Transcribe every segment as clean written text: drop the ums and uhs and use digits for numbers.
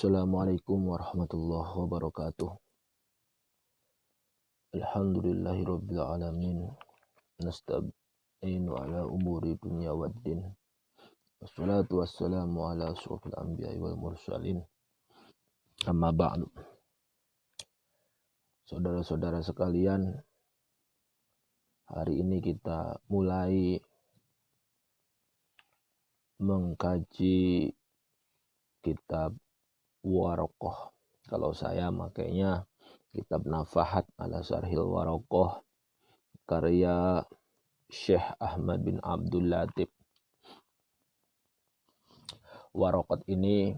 Assalamualaikum warahmatullahi wabarakatuh. Alhamdulillahirabbil alamin. Nasta'inu ala umuri dunya waddin. Wassalatu wassalamu ala asyrofil anbiya'i wal mursalin. Amma ba'du. Saudara-saudara sekalian, hari ini kita mulai mengkaji kitab Waraqah. Kalau saya makanya kitab Nafahat ala Syarhil Waraqah karya Syekh Ahmad bin Abdul Latif. Waraqat ini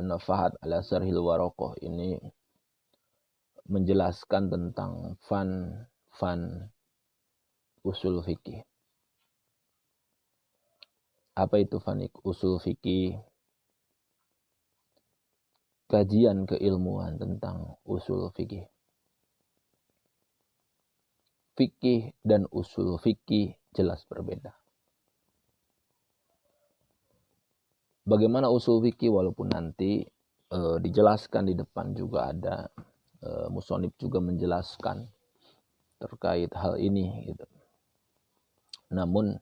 Nafahat ala Syarhil Waraqah ini menjelaskan tentang fan usul fikih. Apa itu fan usul fikih? Kajian keilmuan tentang usul fikih. Fikih dan usul fikih jelas berbeda. Bagaimana usul fikih, walaupun nanti dijelaskan di depan juga ada musonib juga menjelaskan terkait hal ini gitu. Namun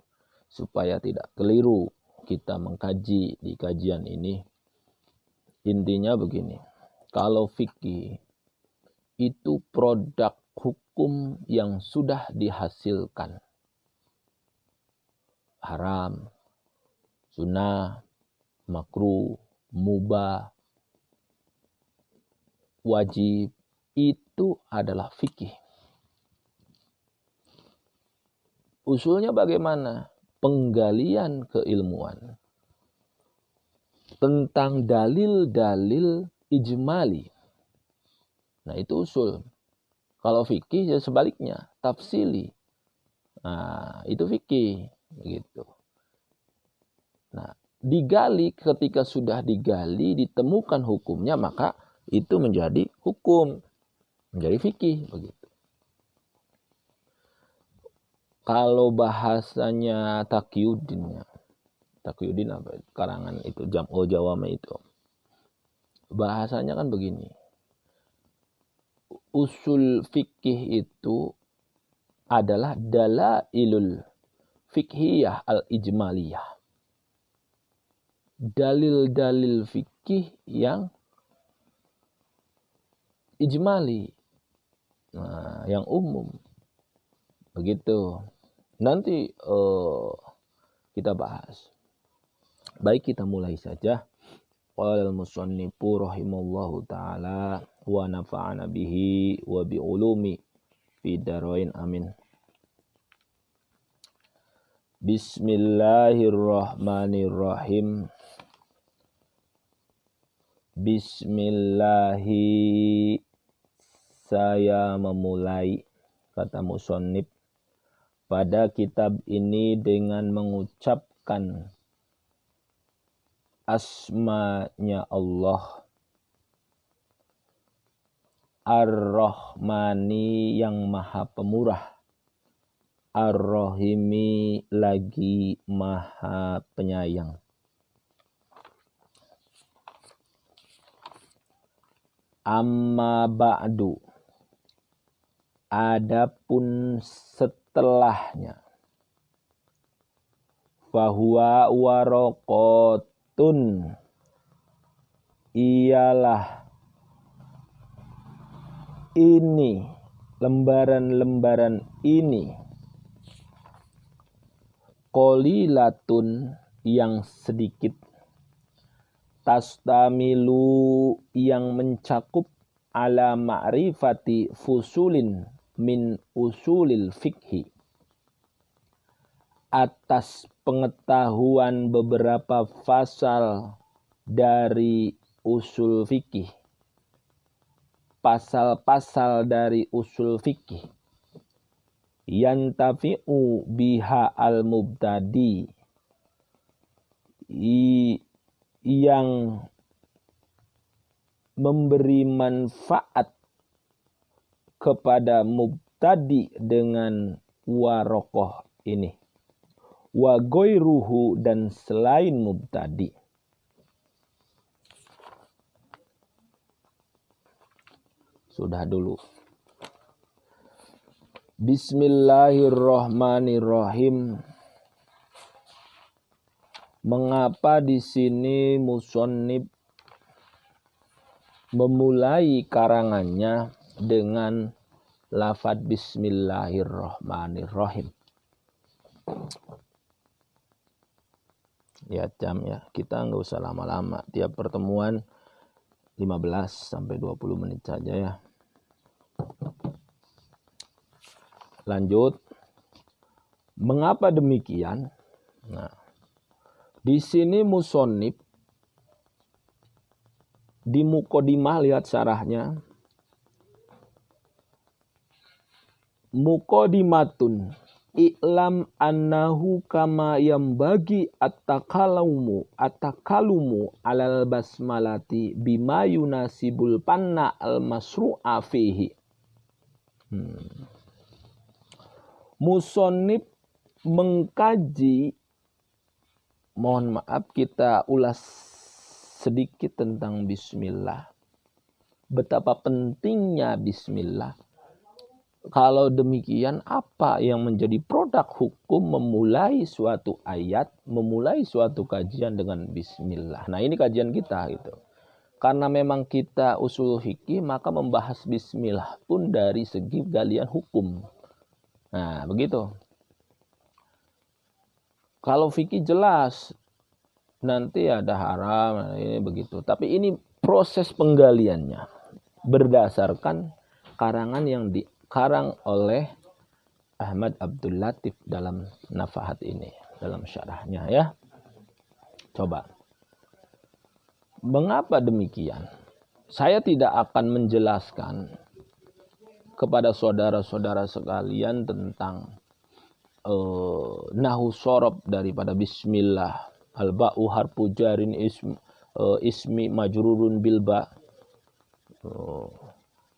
supaya tidak keliru kita mengkaji di kajian ini, intinya begini, kalau fikih itu produk hukum yang sudah dihasilkan. Haram, sunnah, makruh, mubah, wajib, itu adalah fikih. Usulnya bagaimana? Penggalian keilmuan tentang dalil-dalil ijmali. Nah, itu usul. Kalau fikih ya sebaliknya, tafsili. Nah, itu fikih begitu. Nah, digali, ketika sudah digali ditemukan hukumnya, maka itu menjadi hukum, menjadi fikih begitu. Kalau bahasanya Taqiyuddin apa? Karangan itu Jam'ul Jawami itu. Bahasanya kan begini. Usul fikih itu adalah dalailul fikhiyah al-ijmaliyah. Dalil-dalil fikih yang ijmali. Nah, yang umum. Begitu. Nanti kita bahas. Baik, kita mulai saja. Qala al-musannifu rahimallahu ta'ala wa nafa'ana bihi wa bi ulumi fi darain amin. Bismillahirrahmanirrahim. Bismillahi, saya memulai, kata musannif, pada kitab ini dengan mengucapkan asmanya Allah, Ar-Rahmani yang maha pemurah, Ar-Rahimi lagi maha penyayang. Amma ba'du, adapun setelahnya, fahuwa waraqatun, ialah ini, lembaran-lembaran ini, qalilatun, yang sedikit, tastamilu, yang mencakup, ala ma'rifati fusulin min usulil fikhi, atas pengetahuan beberapa fasal dari usul fikih, pasal-pasal dari usul fikih, yantafi'u biha al-mubtadi, yang memberi manfaat kepada mubtadi dengan waraqah ini, wa ghairuhu, dan selain mubtadi. Sudah dulu. Bismillahirrahmanirrahim. Mengapa di sini musannif memulai karangannya dengan lafadz Bismillahirrahmanirrahim? Lihat jam ya, kita nggak usah lama-lama. Tiap pertemuan 15 sampai 20 menit saja ya. Lanjut. Mengapa demikian? Nah, di sini musannif di muqaddimah, lihat syarahnya. Muqaddimatun i'lam annahu kama yambagi at-takalumu alal basmalati bima yunasibul panna al-masru'a fihi. Musannif mengkaji, mohon maaf kita ulas sedikit tentang bismillah. Betapa pentingnya bismillah. Kalau demikian, apa yang menjadi produk hukum memulai suatu ayat, memulai suatu kajian dengan bismillah. Nah, ini kajian kita gitu. Karena memang kita usul fikih, maka membahas bismillah pun dari segi galian hukum. Nah, begitu. Kalau fikih jelas, nanti ada haram, ini begitu. Tapi ini proses penggaliannya berdasarkan karangan yang dikarang oleh Ahmad Abdul Latif dalam Nafahat ini, dalam syarahnya ya. Coba. Mengapa demikian? Saya tidak akan menjelaskan kepada saudara-saudara sekalian tentang nahu sorob daripada bismillah. Al-ba'u harfu jarin ismi majrurun bilba.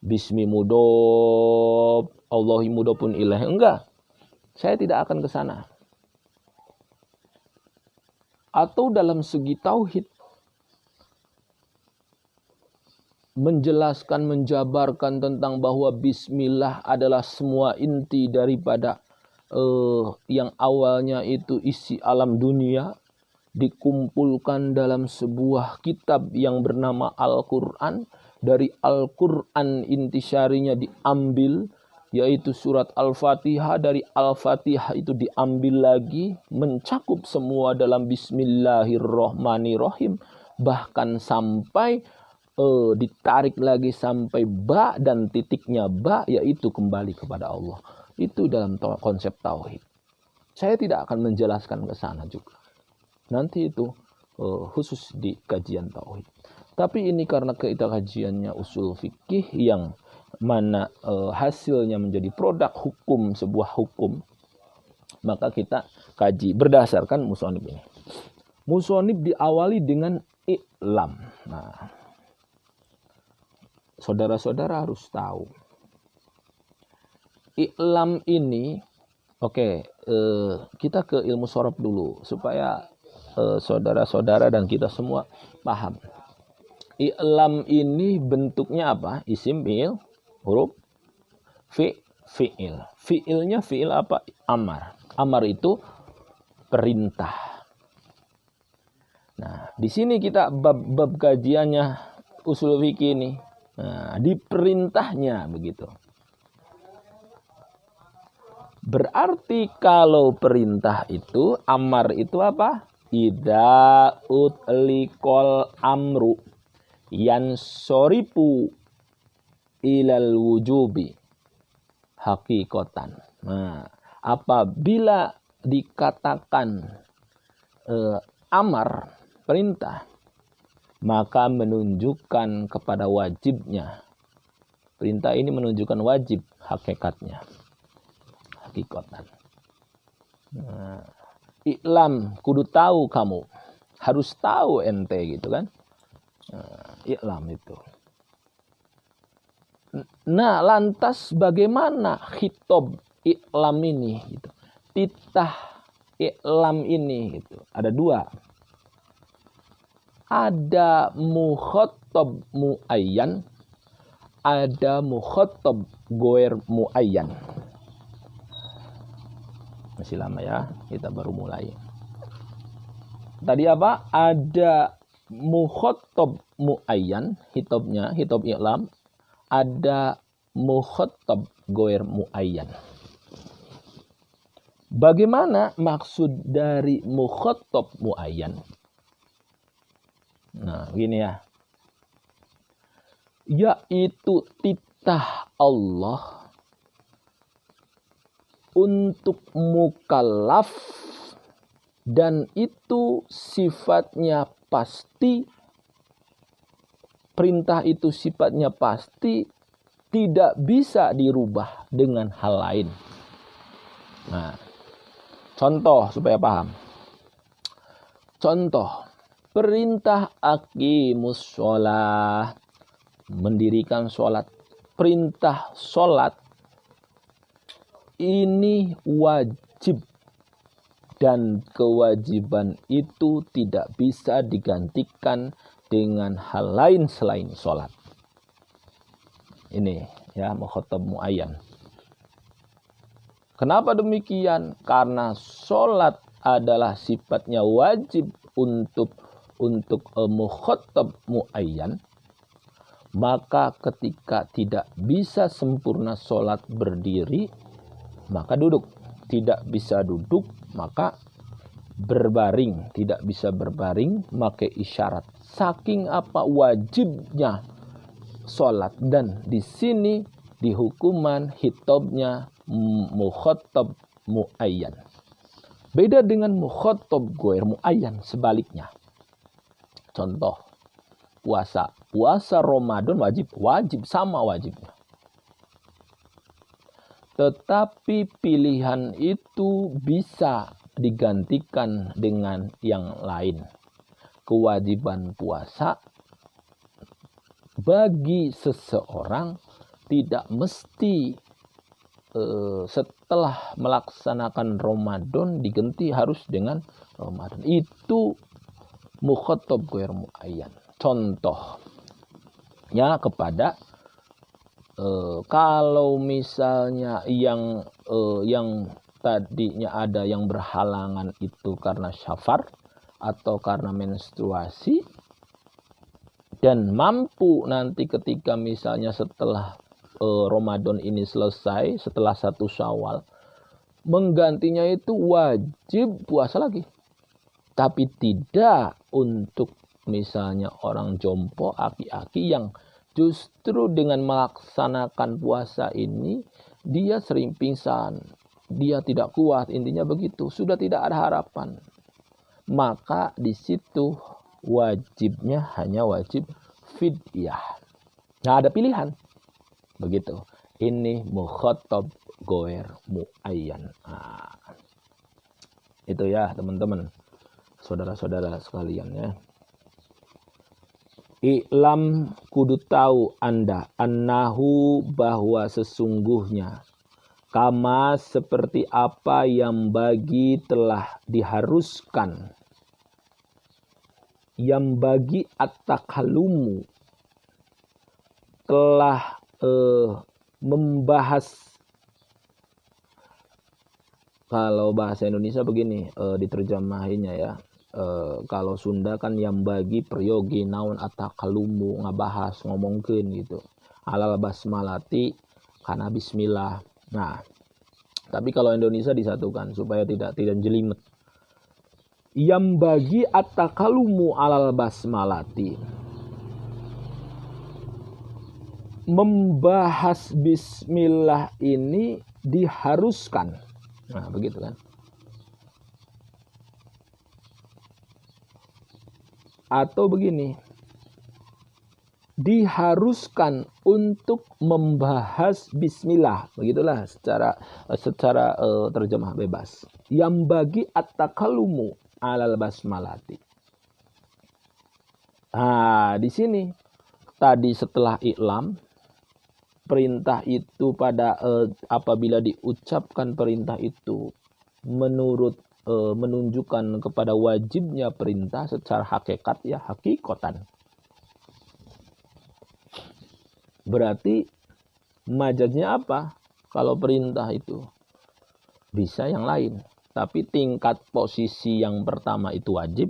Bismi mudob, Allahi mudobun ilaih. Enggak. Saya tidak akan ke sana. Atau dalam segi tauhid, menjelaskan, menjabarkan tentang bahwa bismillah adalah semua inti daripada yang awalnya itu isi alam dunia, dikumpulkan dalam sebuah kitab yang bernama Al-Quran. Dari Al-Quran intisyarinya diambil, yaitu surat Al-Fatihah. Dari Al-Fatihah itu diambil lagi, mencakup semua dalam Bismillahirrahmanirrahim. Bahkan sampai ditarik lagi sampai ba dan titiknya ba, yaitu kembali kepada Allah. Itu dalam konsep tauhid. Saya tidak akan menjelaskan ke sana juga. Nanti itu khusus di kajian tauhid. Tapi ini karena kita kajiannya usul fikih yang mana hasilnya menjadi produk hukum, sebuah hukum, maka kita kaji berdasarkan musannif ini. Musannif diawali dengan i'lam. Nah, saudara-saudara harus tahu. I'lam ini, kita ke ilmu sorob dulu supaya saudara-saudara dan kita semua paham. I'lam ini bentuknya apa? Isim, fi'il, huruf, fi'il. Fi'ilnya fi'il apa? Amar. Amar itu perintah. Nah, di sini kita bab kajiannya usul fikih ini. Nah, di perintahnya begitu. Berarti kalau perintah itu, amar itu apa? Idza utlikal amru yansoripu ilal wujubi hakikotan. Nah, apabila dikatakan amar, perintah, maka menunjukkan kepada wajibnya. Perintah ini menunjukkan wajib hakikatnya, hakikatan. Nah, i'lam, kudu tahu kamu, harus tahu ente gitu kan. Nah, i'lam itu. Nah, lantas bagaimana khitab i'lam ini gitu. Titah i'lam ini gitu. Ada dua. Ada mukhatab muayyan, ada mukhatab goer muayyan. Masih lama ya, kita baru mulai. Tadi apa? Ada mukhatab muayyan, hitobnya, hitob i'lam. Ada mukhatab goer muayyan. Bagaimana maksud dari mukhatab muayyan? Nah, begini ya. Yaitu titah Allah untuk mukallaf, dan itu sifatnya pasti. Perintah itu sifatnya pasti, tidak bisa dirubah dengan hal lain. Nah, contoh supaya paham. Contoh, perintah aqimus sholah, mendirikan sholat. Perintah sholat ini wajib, dan kewajiban itu tidak bisa digantikan dengan hal lain selain sholat. Ini ya, mukhatab muayyan. Kenapa demikian? Karena sholat adalah sifatnya wajib untuk mukhatab muayyan. Maka ketika tidak bisa sempurna sholat berdiri, maka duduk. Tidak bisa duduk, maka berbaring. Tidak bisa berbaring, maka isyarat. Saking apa wajibnya sholat. Dan di sini di hukuman hitobnya mukhatab muayyan. Beda dengan mukhatab goer muayyan, sebaliknya. Contoh, puasa. Puasa Ramadan wajib sama wajibnya. Tetapi pilihan itu bisa digantikan dengan yang lain. Kewajiban puasa bagi seseorang tidak mesti setelah melaksanakan Ramadan diganti harus dengan Ramadan. Itu mukhatab goer muayyan. Contohnya kepada kalau misalnya yang tadinya ada yang berhalangan itu karena syafar atau karena menstruasi, dan mampu nanti ketika misalnya setelah Ramadan ini selesai, setelah 1 Syawal, menggantinya itu wajib puasa lagi. Tapi tidak untuk misalnya orang jompo, aki-aki yang justru dengan melaksanakan puasa ini dia sering pingsan, dia tidak kuat, intinya begitu, sudah tidak ada harapan. Maka di situ wajibnya hanya wajib fidyah. Nah, ada pilihan. Begitu. Ini mukhatab goer muayyan. Nah, itu ya teman-teman, saudara-saudara sekalian ya. I'lam, kudu tahu Anda, annahu, bahwa sesungguhnya, kama, seperti apa yang bagi telah diharuskan, yang bagi at-takalumu, telah membahas. Kalau bahasa Indonesia begini diterjemahinya ya. Kalau Sunda kan yang bagi peryogi naon atakalumu, ngabahas, ngomongkeun gitu. Alal basmalati, karena bismillah. Nah, tapi kalau Indonesia disatukan supaya tidak jelimet. Yang bagi atakalumu alal basmalati, membahas bismillah ini diharuskan. Nah, begitu kan. Atau begini, diharuskan untuk membahas bismillah, begitulah secara terjemah bebas. Yang bagi at-takalumu alal basmalati. Nah, di sini tadi setelah i'lam, perintah itu pada apabila diucapkan perintah itu menunjukkan kepada wajibnya perintah secara hakikat ya, hakikatan. Berarti majaznya apa? Kalau perintah itu bisa yang lain. Tapi tingkat posisi yang pertama itu wajib,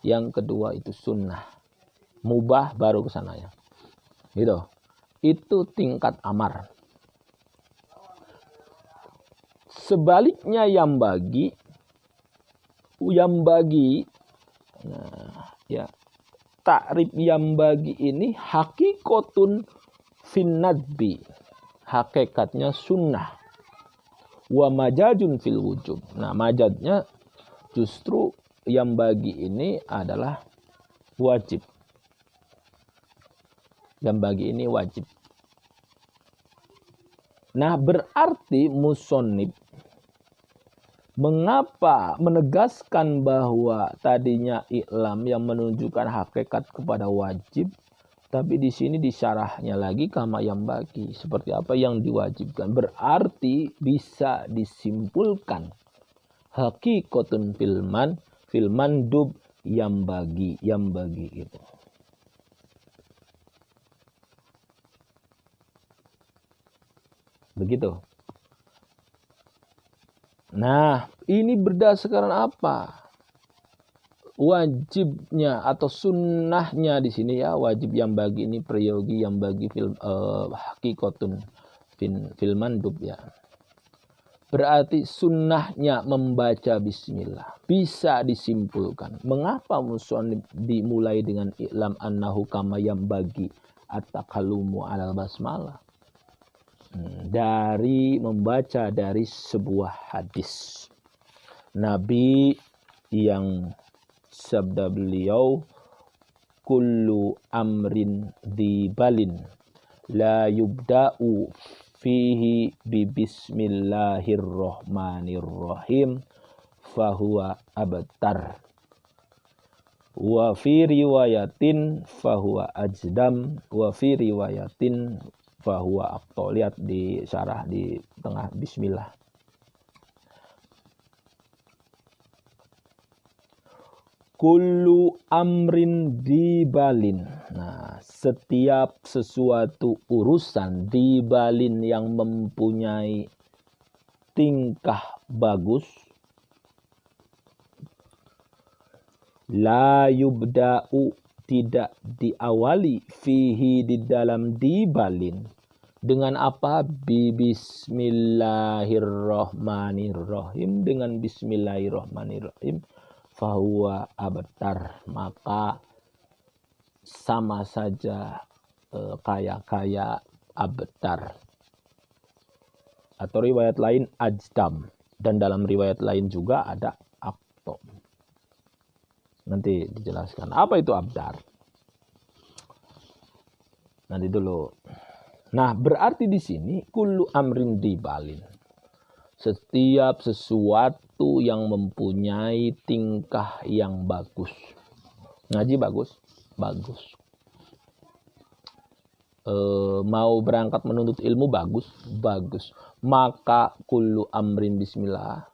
yang kedua itu sunnah. Mubah baru ke sana ya. Gitu. Itu tingkat amar. Sebaliknya yang bagi, nah, ya, takrif yang bagi ini hakikatun finnadbi, hakikatnya sunnah, wa majajun fil wujub. Nah, majadnya justru yang bagi ini adalah wajib. Yang bagi ini wajib. Nah, berarti musonib mengapa menegaskan bahwa tadinya i'lam yang menunjukkan hakikat kepada wajib, tapi di sini disyarahnya lagi kama yang bagi, seperti apa yang diwajibkan. Berarti bisa disimpulkan hakikatun filman dub yang bagi itu. Begitu. Nah, ini berdasarkan apa? Wajibnya atau sunnahnya di sini ya, wajib yang bagi ini priyogi yang bagi hakikatun filmandub ya. Berarti sunnahnya membaca bismillah. Bisa disimpulkan. Mengapa musonib dimulai dengan i'lam annahu kama yang bagi at-takalumu ala basmalah? Dari membaca dari sebuah hadis Nabi yang sabda beliau, kullu amrin dibalin la yubda'u fihi bi bismillahirrahmanirrahim fahuwa abtar, wa fi riwayatin fahuwa ajdam, wa fi riwayatin fahuwa aqta. Lihat di syarah di tengah bismillah. Kullu amrin dibalin. Nah, setiap sesuatu urusan dibalin yang mempunyai tingkah bagus, la yubda'u, tidak diawali, fihi, di dalam dibalin, dengan apa? Bismillahirrahmanirrahim, dengan bismillahirrahmanirrahim, fahuwa abtar, maka sama saja kaya abtar. Atau riwayat lain ajdam, dan dalam riwayat lain juga ada aqta. Nanti dijelaskan apa itu abdar. Nanti dulu. Nah, berarti di sini kullu amrin dibalin, setiap sesuatu yang mempunyai tingkah yang bagus. Ngaji bagus, bagus. Mau berangkat menuntut ilmu bagus, bagus. Maka kullu amrin bismillah,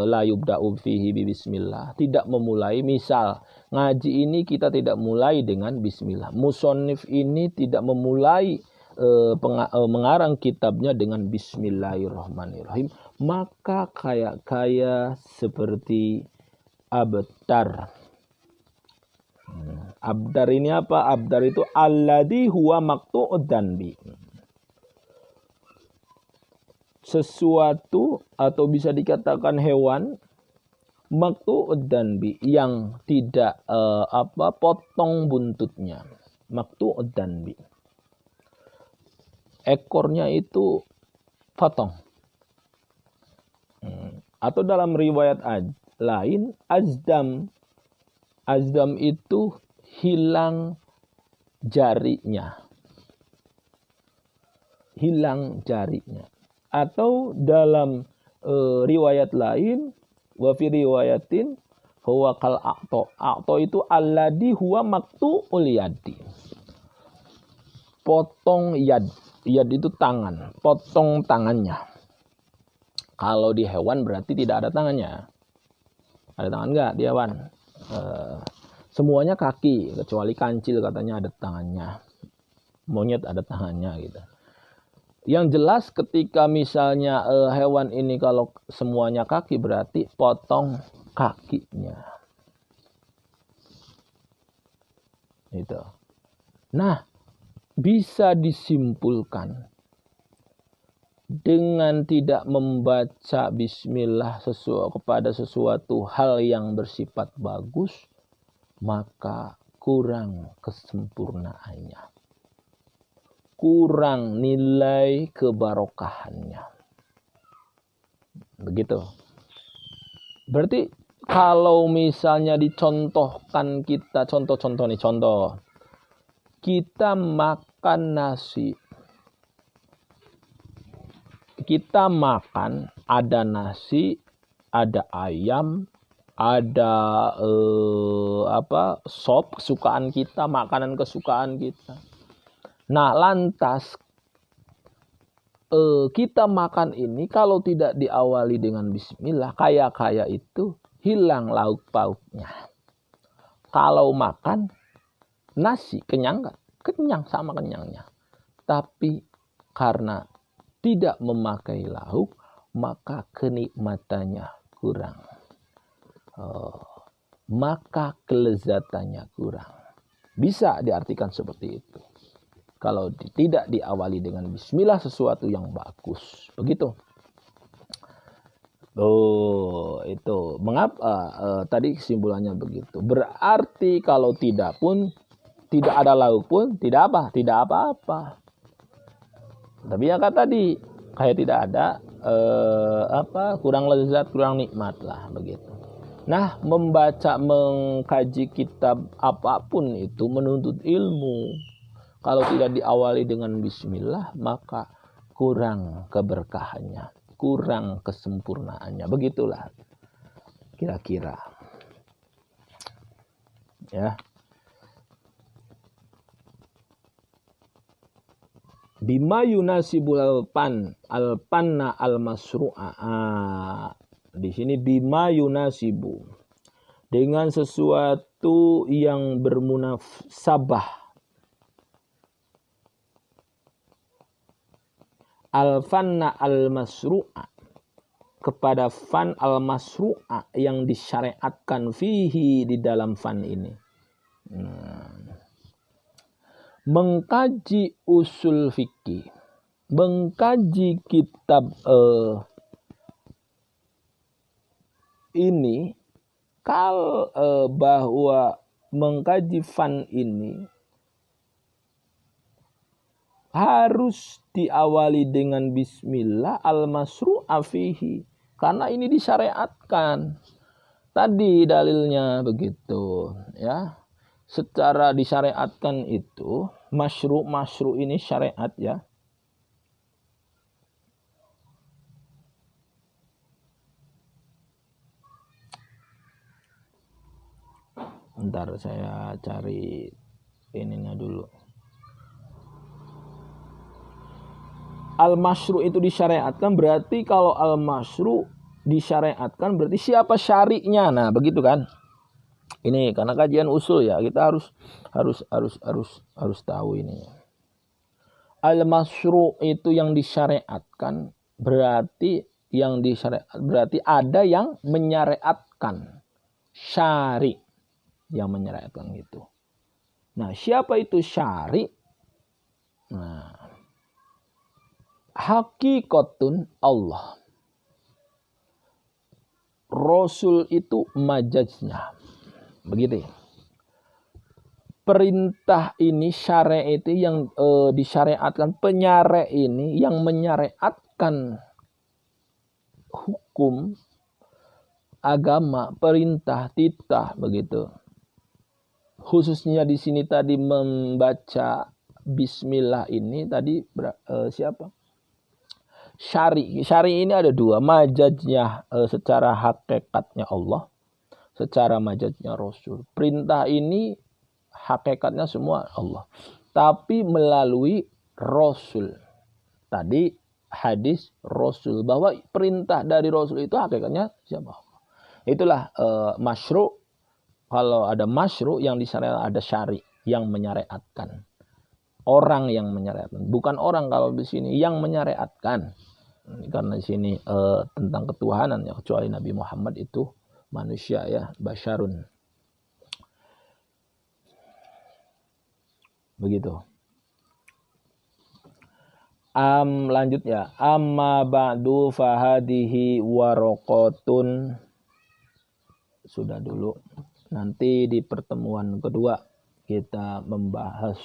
la yubda'u fihi bi bismillah, tidak memulai. Misal ngaji ini kita tidak mulai dengan bismillah. Musonif ini tidak memulai mengarang kitabnya dengan bismillahirrahmanirrahim, maka kayak seperti abtar. Abdar ini apa? Abdar itu alladhi huwa maqtu'ud danbi, sesuatu atau bisa dikatakan hewan maqtu'ud danbi yang tidak potong buntutnya. Maqtu'ud danbi, ekornya itu potong. Atau dalam riwayat lain azdam, azdam itu hilang jarinya, hilang jarinya. Atau dalam riwayat lain, wa fi riwayatin huwa kal aqta, aqta itu alladhi huwa maqtu'ul yadi, potong yad. Yad itu tangan, potong tangannya. Kalau di hewan berarti tidak ada tangannya. Ada tangan enggak di hewan? Semuanya kaki, kecuali kancil katanya ada tangannya. Monyet ada tangannya gitu. Yang jelas ketika misalnya hewan ini kalau semuanya kaki berarti potong kakinya. Itu. Nah, bisa disimpulkan dengan tidak membaca bismillah kepada sesuatu hal yang bersifat bagus, maka kurang kesempurnaannya. Kurang nilai kebarokahannya. Begitu. Berarti kalau misalnya dicontohkan kita, contoh. Kita makan nasi. Kita makan, ada nasi, ada ayam, ada sop kesukaan kita, makanan kesukaan kita. Nah, lantas kita makan ini kalau tidak diawali dengan bismillah, kaya itu hilang lauk pauknya. Kalau makan nasi kenyang gak? Kenyang, sama kenyangnya. Tapi karena tidak memakai lauk, maka kenikmatannya kurang. Maka kelezatannya kurang. Bisa diartikan seperti itu. Kalau tidak diawali dengan bismillah sesuatu yang bagus. Begitu. Itu. Mengapa tadi kesimpulannya begitu. Berarti kalau tidak ada lauk pun tidak apa-apa. Tapi yang kata tadi kayak tidak ada kurang lezat, kurang nikmat lah begitu. Nah, mengkaji kitab apapun itu menuntut ilmu. Kalau tidak diawali dengan bismillah, maka kurang keberkahannya, kurang kesempurnaannya. Begitulah kira-kira. Ya. Bima yunasibul alpanna almasru'a. Di sini bima yunasibu, dengan sesuatu yang bermunasabah. Al-fanna al-masru'a, kepada fan al-masru'a yang disyariatkan fihi, di dalam fan ini. Mengkaji usul fikih, mengkaji kitab ini, bahwa mengkaji fan ini harus diawali dengan bismillah al-masru'a fihi, karena ini disyariatkan. Tadi dalilnya begitu, ya. Secara disyariatkan itu masyru' ini syariat, ya. Bentar saya cari ininya dulu. Al-masyru' itu disyariatkan, berarti kalau al-masyru' disyariatkan berarti siapa syari'nya. Nah, begitu kan? Ini karena kajian usul, ya, kita harus tahu ini. Al-masyru' itu yang disyariatkan, berarti ada yang menyariatkan. Syari' yang menyariatkan itu. Nah, siapa itu syari'? Nah, hakikatun Allah. Rasul itu majaznya. Begitu. Perintah ini, syari' itu yang disyariatkan, penyare' ini yang menyariatkan hukum agama, perintah, titah, begitu. Khususnya di sini tadi membaca bismillah ini tadi siapa? Syari ini ada dua, majaznya secara hakikatnya Allah, secara majaznya Rasul. Perintah ini hakikatnya semua Allah, tapi melalui Rasul. Tadi hadis Rasul, bahwa perintah dari Rasul itu hakikatnya siapa? Itulah masyru'. Kalau ada masyru' yang disyariatkan, ada syari' yang menyariatkan. orang yang menyariatkan, bukan orang kalau di sini yang menyariatkan. Karena di sini tentang ketuhanan ya, kecuali Nabi Muhammad itu manusia ya, basyarun. Begitu. Lanjut ya. Amma ba'du fahadihi waraqatun. Sudah dulu. Nanti di pertemuan kedua kita membahas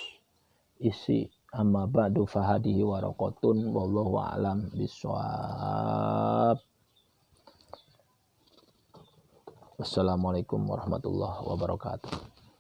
isi amma ba'du fahadihi waraqatun. Wallahu a'lam bishawab. Wassalamualaikum warahmatullahi wabarakatuh.